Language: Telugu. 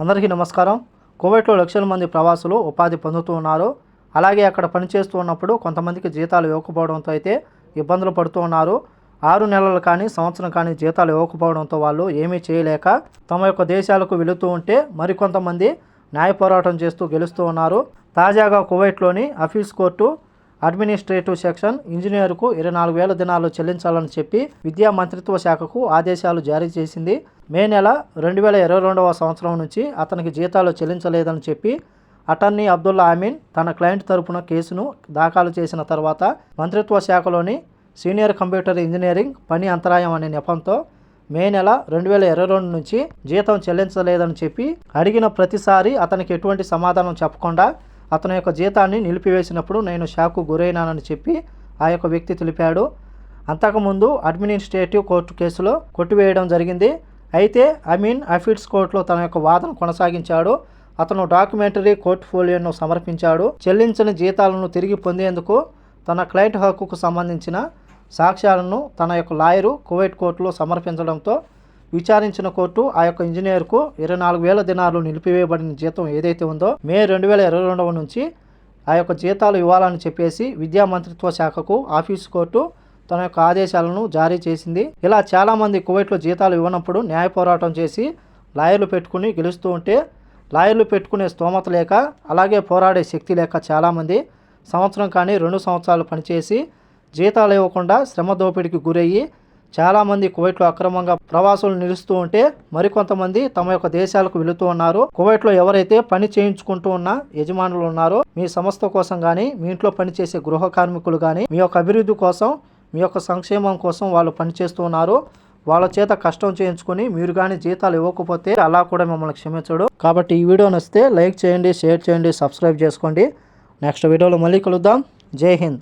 అందరికీ నమస్కారం. కువైట్లో లక్షల మంది ప్రవాసులు ఉపాధి పొందుతూ ఉన్నారు. అలాగే అక్కడ పనిచేస్తూ ఉన్నప్పుడు కొంతమందికి జీతాలు ఇవ్వకపోవడంతో అయితే ఇబ్బందులు పడుతూ ఉన్నారు. 6 నెలలు కానీ సంవత్సరం కానీ జీతాలు ఇవ్వకపోవడంతో వాళ్ళు ఏమీ చేయలేక తమ యొక్క దేశాలకు వెళుతూ ఉంటే మరికొంతమంది న్యాయ పోరాటం చేస్తూ గెలుస్తూ ఉన్నారు. తాజాగా కువైట్లోని అఫీస్ కోర్టు అడ్మినిస్ట్రేటివ్ సెక్షన్ ఇంజనీర్కు 24,000 దినాలు చెల్లించాలని చెప్పి విద్యా మంత్రిత్వ శాఖకు ఆదేశాలు జారీ చేసింది. మే నెల 2022వ సంవత్సరం నుంచి అతనికి జీతాలు చెల్లించలేదని చెప్పి అటర్నీ అబ్దుల్లా అమీన్ తన క్లయింట్ తరపున కేసును దాఖలు చేసిన తర్వాత మంత్రిత్వ శాఖలోని సీనియర్ కంప్యూటర్ ఇంజనీరింగ్ పని అంతరాయం అనే నెపంతో మే నెల 2022 నుంచి జీతం చెల్లించలేదని చెప్పి అడిగిన ప్రతిసారి అతనికి ఎటువంటి సమాధానం చెప్పకుండా అతని యొక్క జీతాన్ని నిలిపివేసినప్పుడు నేను షాక్కు గురైనానని చెప్పి ఆ యొక్క వ్యక్తి తెలిపాడు. అంతకుముందు అడ్మినిస్ట్రేటివ్ కోర్టు కేసులో కొట్టివేయడం జరిగింది. అయితే అమీన్ అఫీడ్స్ కోర్టులో తన యొక్క వాదన కొనసాగించాడు. అతను డాక్యుమెంటరీ పోర్ట్ఫోలియోను సమర్పించాడు. చెల్లించని జీతాలను తిరిగి పొందేందుకు తన క్లయింట్ హక్కుకు సంబంధించిన సాక్ష్యాలను తన యొక్క లాయరు కువైట్ కోర్టులో సమర్పించడంతో విచారించిన కోర్టు ఆ యొక్క ఇంజనీర్కు 24,000 దినాలు నిలిపివేయబడిన జీతం ఏదైతే ఉందో మే 2022 నుంచి ఆ యొక్క జీతాలు ఇవ్వాలని చెప్పేసి విద్యా మంత్రిత్వ శాఖకు ఆఫీస్ కోర్టు తన యొక్క ఆదేశాలను జారీ చేసింది. ఇలా చాలామంది కువైట్లో జీతాలు ఇవ్వనప్పుడు న్యాయ పోరాటం చేసి లాయర్లు పెట్టుకుని గెలుస్తూ ఉంటే లాయర్లు పెట్టుకునే స్తోమత లేక అలాగే పోరాడే శక్తి లేక చాలామంది సంవత్సరం కానీ 2 సంవత్సరాలు పనిచేసి జీతాలు ఇవ్వకుండా శ్రమ దోపిడీకి గురయ్యి చాలామంది కువైట్లో అక్రమంగా ప్రవాసులు నిలుస్తూ ఉంటే మరికొంతమంది తమ యొక్క దేశాలకు వెళుతూ ఉన్నారు. కువైట్లో ఎవరైతే పని చేయించుకుంటూ ఉన్న యజమానులు ఉన్నారో మీ సంస్థ కోసం కానీ మీ ఇంట్లో పనిచేసే గృహ కార్మికులు కానీ మీ యొక్క అభివృద్ధి కోసం మీ యొక్క సంక్షేమం కోసం వాళ్ళు పనిచేస్తూ ఉన్నారు. వాళ్ళ చేత కష్టం చేయించుకొని మీరు కానీ జీతాలు ఇవ్వకపోతే అలా కూడా మిమ్మల్ని క్షమించడు. కాబట్టి ఈ వీడియో నచ్చితే లైక్ చేయండి, షేర్ చేయండి, సబ్స్క్రైబ్ చేసుకోండి. నెక్స్ట్ వీడియోలో మళ్ళీ కలుద్దాం. జై హింద్.